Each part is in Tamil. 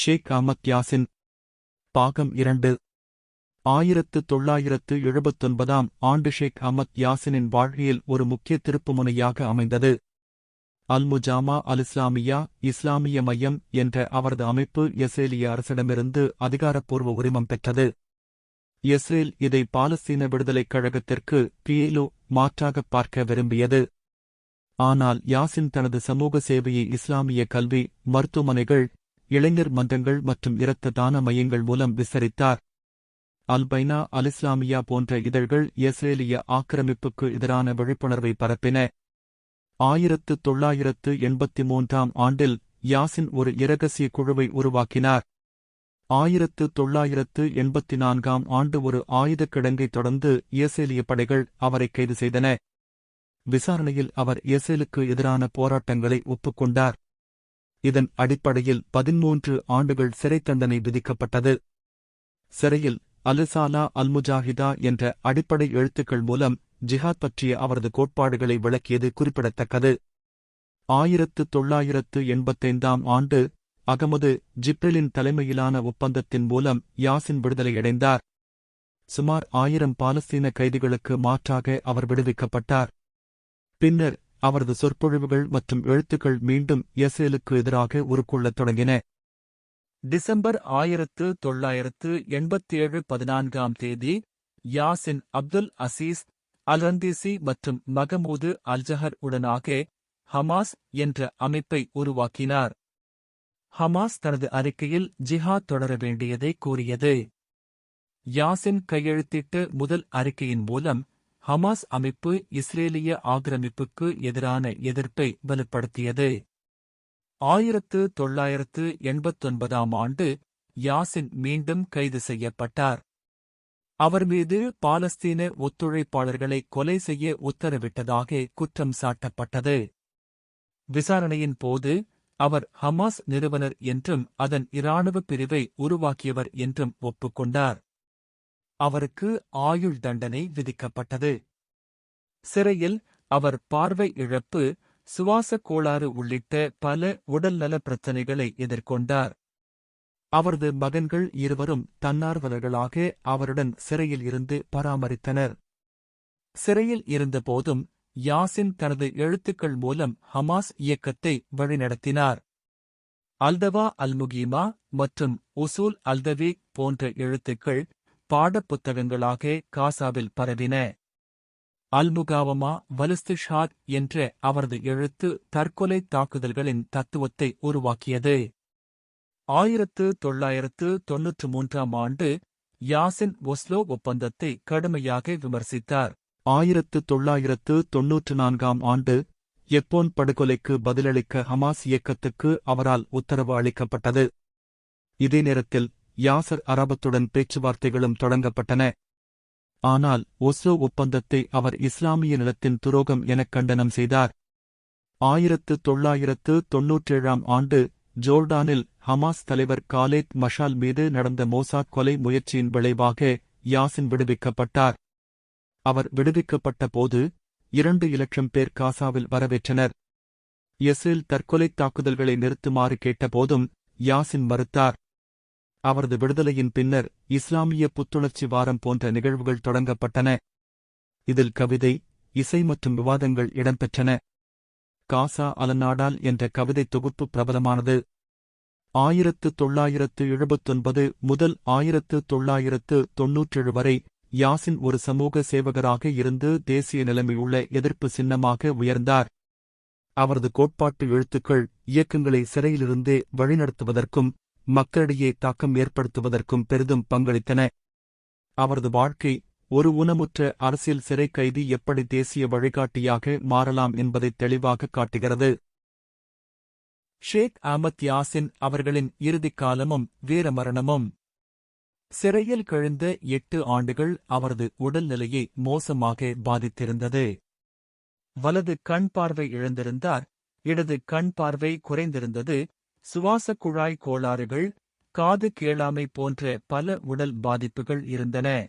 ஷேக் அஹ்மத் யாசின். பாகம் 2. 1979 ஆண்டு ஷேக் அஹ்மத் யாசினின் வாழ்க்கையில் ஒரு முக்கிய திருப்புமுனையாக அமைந்தது. அல்-முஜாமா அல்-இஸ்லாமியா இஸ்லாமிய மையம் என்ற அவரது அமைப்பு இஸ்ரேலிய அரசிடமிருந்து அதிகாரப்பூர்வ உரிமம் பெற்றது. இஸ்ரேல் இதை பாலஸ்தீன விடுதலைக் கழகத்திற்கு PLO மாற்றாகப் பார்க்க விரும்பியது. ஆனால் யாசின் தனது சமூக சேவையை இஸ்லாமிய கல்வி, மருத்துவமனைகள், இளைஞர் மன்றங்கள் மற்றும் இரத்த தான மையங்கள் மூலம் விஸ்தரித்தார். அல்-பைனா அல்-இஸ்லாமியா போன்ற இதழ்கள் இஸ்ரேலிய ஆக்கிரமிப்புக்கு எதிரான விழிப்புணர்வை பரப்பின. 1983 ஆண்டில் யாசின் ஒரு இரகசிய குழுவை உருவாக்கினார். 1984 ஆண்டு ஒரு ஆயுதக் கிடங்கை தொடர்ந்து இஸ்ரேலிய படைகள் அவரை கைது செய்தன. விசாரணையில் அவர் இஸ்ரேலுக்கு எதிரான போராட்டங்களை ஒப்புக்கொண்டார். இதன் அடிப்படையில் 13 ஆண்டுகள் சிறைத் தண்டனை விதிக்கப்பட்டது. சிறையில் அல்-ரிசாலா அல்-முஜாஹிதா என்ற அடிப்படை எழுத்துக்கள் மூலம் ஜிஹாத் பற்றிய அவரது கோட்பாடுகளை விளக்கியது குறிப்பிடத்தக்கது. 1985 ஆண்டு அகமது ஜிப்ரிலின் தலைமையிலான ஒப்பந்தத்தின் மூலம் யாசின் விடுதலையடைந்தார். சுமார் 1000 பாலஸ்தீன கைதிகளுக்கு மாற்றாக அவர் விடுவிக்கப்பட்டார். பின்னர் அவரது சொற்பொழிவுகள் மற்றும் எழுத்துக்கள் மீண்டும் இஸ்ரேலுக்கு எதிராக உருக்கொள்ளத் தொடங்கின. டிசம்பர் 1987 14 யாசின் அப்துல் அசீஸ் அல்-ரந்தீசி மற்றும் மகமூது அல்-ஜஹர் உடனாக ஹமாஸ் என்ற அமைப்பை உருவாக்கினார். ஹமாஸ் தனது அறிக்கையில் ஜிஹாத் தொடர வேண்டியதை கூறியது. யாசின் கையெழுத்திட்ட முதல் அறிக்கையின் மூலம் ஹமாஸ் அமைப்பு இஸ்ரேலிய ஆக்கிரமிப்புக்கு எதிரான எதிர்ப்பை வலுப்படுத்தியது. 1989 ஆண்டு யாசின் மீண்டும் கைது செய்யப்பட்டார். அவர் மீது பாலஸ்தீன ஒத்துழைப்பாளர்களை கொலை செய்ய உத்தரவிட்டதாக குற்றம் சாட்டப்பட்டது. விசாரணையின் போது அவர் ஹமாஸ் நிறுவனர் என்றும் அதன் இராணுவ பிரிவை உருவாக்கியவர் என்றும் ஒப்புக்கொண்டார். அவருக்கு ஆயுள் தண்டனை விதிக்கப்பட்டது. சிறையில் அவர் பார்வை இழப்பு, சுவாசக் கோளாறு உள்ளிட்ட பல உடல்நல பிரச்சினைகளை எதிர்கொண்டார். அவரது மகன்கள் இருவரும் தன்னார்வலர்களாக அவருடன் சிறையில் இருந்து பராமரித்தனர். சிறையில் இருந்தபோதும் யாசின் தனது எழுத்துக்கள் மூலம் ஹமாஸ் இயக்கத்தை வழிநடத்தினார். அல்தவா அல்-முகீமா மற்றும் உசூல் அல்தவி போன்ற எழுத்துக்கள் பாடப்புத்தகங்களாக காசாவில் பரவின. அல்-முகாவமா வலுஸ்திஷாத் என்ற அவரது எழுத்து தற்கொலை தாக்குதல்களின் தத்துவத்தை உருவாக்கியது. 1993 ஆண்டு யாசின் ஒஸ்லோ ஒப்பந்தத்தை கடுமையாக விமர்சித்தார். 1994 ஆண்டு எப்போன் படுகொலைக்கு பதிலளிக்க ஹமாஸ் இயக்கத்துக்கு அவரால் உத்தரவு அளிக்கப்பட்டது. இதே நேரத்தில் யாசர் அரபத்துடன் பேச்சுவார்த்தைகளும் தொடங்கப்பட்டன. ஆனால் ஒஸ்லோ ஒப்பந்தத்தை அவர் இஸ்லாமிய நிலத்தின் துரோகம் எனக் கண்டனம் செய்தார். 1997 ஆண்டு ஜோர்டானில் ஹமாஸ் தலைவர் காலேத் மஷால் மீது நடந்த மோசாத் கொலை முயற்சியின் விளைவாக யாசின் விடுவிக்கப்பட்டார். அவர் விடுவிக்கப்பட்ட போது 2,00,000 பேர் காசாவில் வரவேற்றனர். இஸ்ரேல் தற்கொலைத் தாக்குதல்களை நிறுத்துமாறு கேட்டபோதும் யாசின் மறுத்தார். அவரது விடுதலையின் பின்னர் இஸ்லாமிய புத்துணர்ச்சி வாரம் போன்ற நிகழ்வுகள் தொடங்கப்பட்டன. இதில் கவிதை, இசை மற்றும் விவாதங்கள் இடம்பெற்றன. காசா அலநாடால் என்ற கவிதை தொகுப்பு பிரபலமானது. 1979 முதல் 1997 வரை யாசின் ஒரு சமூக சேவகராக இருந்து தேசிய நிலைமையுள்ள எதிர்ப்பு சின்னமாக உயர்ந்தார். அவரது கோட்பாட்டு எழுத்துக்கள் இயக்கங்களை சிறையிலிருந்தே வழிநடத்துவதற்கும் மக்களிடையே தாக்கம் ஏற்படுத்துவதற்கும் பெரிதும் பங்களித்தன. அவரது வாழ்க்கை ஒரு ஊனமுற்ற அரசியல் சிறை கைதி எப்படி தேசிய வழிகாட்டியாக மாறலாம் என்பதை தெளிவாக காட்டுகிறது. ஷேக் அஹ்மத் யாசின் அவர்களின் இறுதிக் காலமும் வீரமரணமும். சிறையில் கழிந்த 8 ஆண்டுகள் அவரது உடல்நிலையை மோசமாக பாதித்திருந்தது. வலது கண் பார்வை இழந்திருந்தார், இடது கண் பார்வை குறைந்திருந்தது, சுவாசக் குழாய் கோளாறுகள், காது கேளாமை போன்ற பல உடல் பாதிப்புகள் இருந்தன.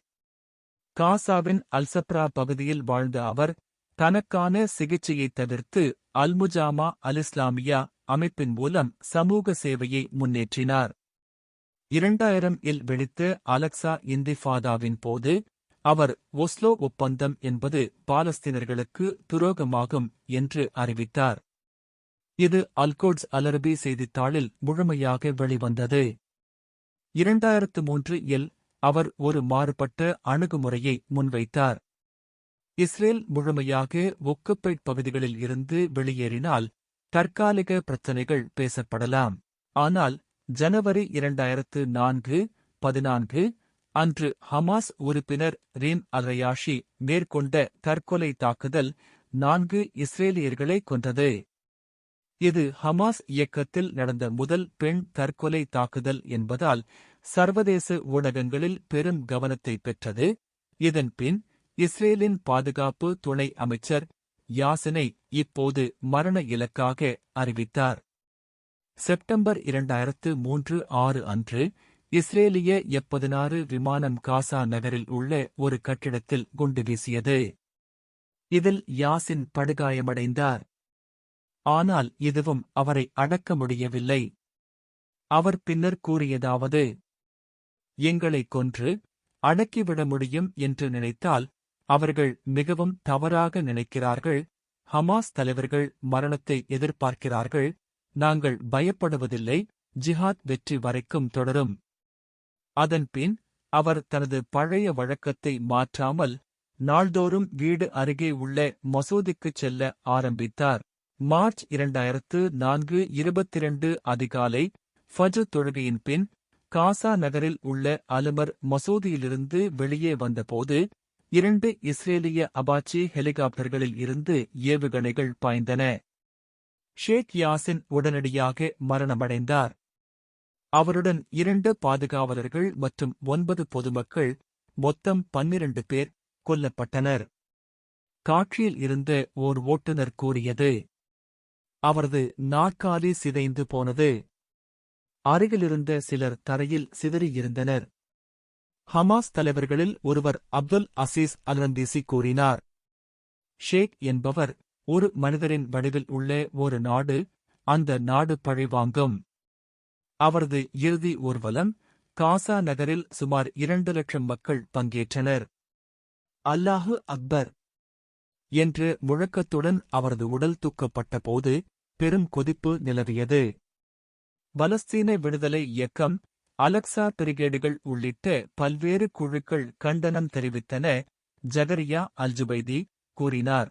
காசாவின் அல்சப்ரா பகுதியில் வாழ்ந்த அவர் தனக்கான சிகிச்சையைத் தவிர்த்து அல்-முஜாமா அல்-இஸ்லாமியா அமைப்பின் மூலம் சமூக சேவையை முன்னேற்றினார். 2000 இல் வெடித்த அலக்சா இந்திஃபாதாவின் போது அவர் ஒஸ்லோ ஒப்பந்தம் என்பது பாலஸ்தீனர்களுக்கு துரோகமாகும் என்று அறிவித்தார். இது அல்கோட்ஸ் அலர்பி செய்தித்தாளில் முழுமையாக வெளிவந்தது. 2003 இல் அவர் ஒரு மாறுபட்ட அணுகுமுறையை முன்வைத்தார். இஸ்ரேல் முழுமையாக ஒக்குபைட் பகுதிகளில் இருந்து வெளியேறினால் தற்காலிக பிரச்சினைகள் பேசப்படலாம். ஆனால் ஜனவரி 2014 அன்று ஹமாஸ் உறுப்பினர் ரீம் அல்-ரயாஷி மேற்கொண்ட தற்கொலை தாக்குதல் 4 இஸ்ரேலியர்களை கொன்றது. இது ஹமாஸ் இயக்கத்தில் நடந்த முதல் பெண் தற்கொலை தாக்குதல் என்பதால் சர்வதேச ஊடகங்களில் பெரும் கவனத்தை பெற்றது. இதன் பின் இஸ்ரேலின் பாதுகாப்பு துணை அமைச்சர் யாசினை இப்போது மரண இலக்காக அறிவித்தார். செப்டம்பர் 2003 அன்று இஸ்ரேலிய F-16 விமானம் காசா நகரில் உள்ள ஒரு கட்டிடத்தில் குண்டு வீசியது. இதில் யாசின் படுகாயமடைந்தார். ஆனால் இதுவும் அவரை அடக்க முடியவில்லை. அவர் பின்னர் கூறியதாவது: எங்களைக் கொன்று அடக்கிவிட முடியும் என்று நினைத்தால் அவர்கள் மிகவும் தவறாக நினைக்கிறார்கள். ஹமாஸ் தலைவர்கள் மரணத்தை எதிர்பார்க்கிறார்கள். நாங்கள் பயப்படுவதில்லை. ஜிஹாத் வெற்றி வரைக்கும் தொடரும். அதன்பின் அவர் தனது பழைய வழக்கத்தை மாற்றாமல் நாள்தோறும் வீடு அருகே உள்ள மசூதிக்குச் செல்ல ஆரம்பித்தார். மார்ச் 2004 அதிகாலை ஃபஜ்ர் தொழுகையின் பின் காசா நகரில் உள்ள அலுமர் மசூதியிலிருந்து வெளியே வந்தபோது 2 இஸ்ரேலிய அபாச்சி ஹெலிகாப்டர்களில் இருந்து ஏவுகணைகள் பாய்ந்தன. ஷேக் யாசின் உடனடியாக மரணமடைந்தார். அவருடன் 2 பாதுகாவலர்கள் மற்றும் 9 பொதுமக்கள், மொத்தம் 12 பேர் கொல்லப்பட்டனர். காட்சியில் இருந்த ஓர் ஓட்டுநர் கூறியது: அவரது நாற்காலி சிதைந்து போனது. அருகிலிருந்த சிலர் தரையில் சிதறியிருந்தனர். ஹமாஸ் தலைவர்களில் ஒருவர் அப்துல் அசீஸ் அல்-ரந்தீசி கூறினார்: ஷேக் என்பவர் ஒரு மனிதரின் வடிவில் உள்ள ஒரு நாடு. அந்த நாடு பழிவாங்கும். அவரது இறுதி ஊர்வலம் காசா நகரில் சுமார் 2 லட்சம் மக்கள் பங்கேற்றனர். அல்லாஹு அக்பர் என்ற முழக்கத்துடன் அவரது உடல் தூக்கப்பட்ட போது பெரும் கொதிப்பு நிலவியது. பலஸ்தீன விடுதலை இயக்கம், அலக்சா பிரிகேடுகள் உள்ளிட்ட பல்வேறு குழுக்கள் கண்டனம் தெரிவித்தன. ஜகரியா அல்-ஜுபைதி கூறினார்: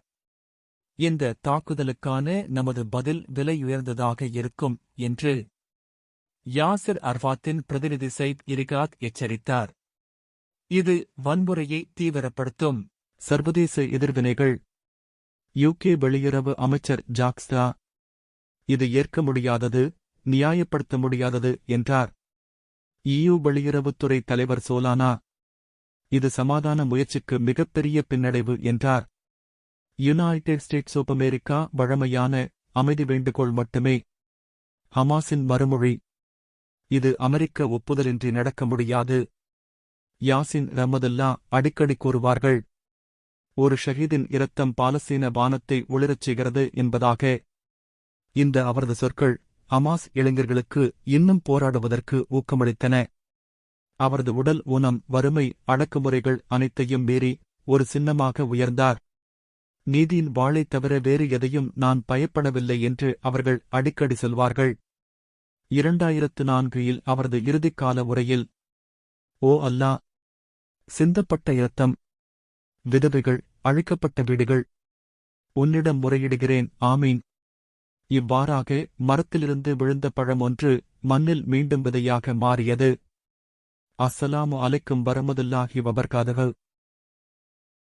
இந்த தாக்குதலுக்கான நமது பதில் விலையுயர்ந்ததாக இருக்கும் என்று. யாசிர் அர்ஃபாத்தின் பிரதிநிதி சைப் இரிகாத் எச்சரித்தார்: இது வன்முறையை தீவிரப்படுத்தும். சர்வதேச எதிர்வினைகள். UK வெளியுறவு அமைச்சர் ஜாக்ஸ்டா இது ஏற்க முடியாதது, நியாயப்படுத்த முடியாதது என்றார். EU வெளியுறவுத்துறை தலைவர் சோலானா இது சமாதான முயற்சிக்கு மிகப்பெரிய பின்னடைவு என்றார். யுனைடெட் ஸ்டேட்ஸ் ஆஃப் அமெரிக்கா வழமையான அமைதி வேண்டுகோள் மட்டுமே. ஹமாஸின் மறுமொழி: இது அமெரிக்க ஒப்புதலின்றி நடக்க முடியாது. யாசின் ரஹ்மதுல்லா அடிக்கடி கூறுவார்கள்: ஒரு ஷஹீதின் இரத்தம் பாலஸ்தீன வானத்தை ஒளிரச் செய்கிறது என்பதாக. இந்த அவரது சொற்கள் ஹமாஸ் இளைஞர்களுக்கு இன்னும் போராடுவதற்கு ஊக்கமளித்தன. அவரது உடல் ஊனம், வறுமை, அடக்குமுறைகள் அனைத்தையும் மீறி ஒரு சின்னமாக உயர்ந்தார். நீதியின் வாளைத் தவிர வேறு எதையும் நான் பயப்படவில்லை என்று அவர்கள் அடிக்கடி சொல்வார்கள். 2004 அவரது இறுதிக்கால உரையில்: ஓ அல்லாஹ், சிந்தப்பட்ட இரத்தம், விதவைகள், அழிக்கப்பட்ட வீடுகள், உன்னிடம் முறையிடுகிறேன், ஆமீன். இவ்வாறாக மரத்திலிருந்து விழுந்த பழம் ஒன்று மண்ணில் மீண்டும் விதையாக மாறியது. அஸ்ஸலாமு அலைக்கும் வரஹ்மத்துல்லாஹி வபரகாதுஹு.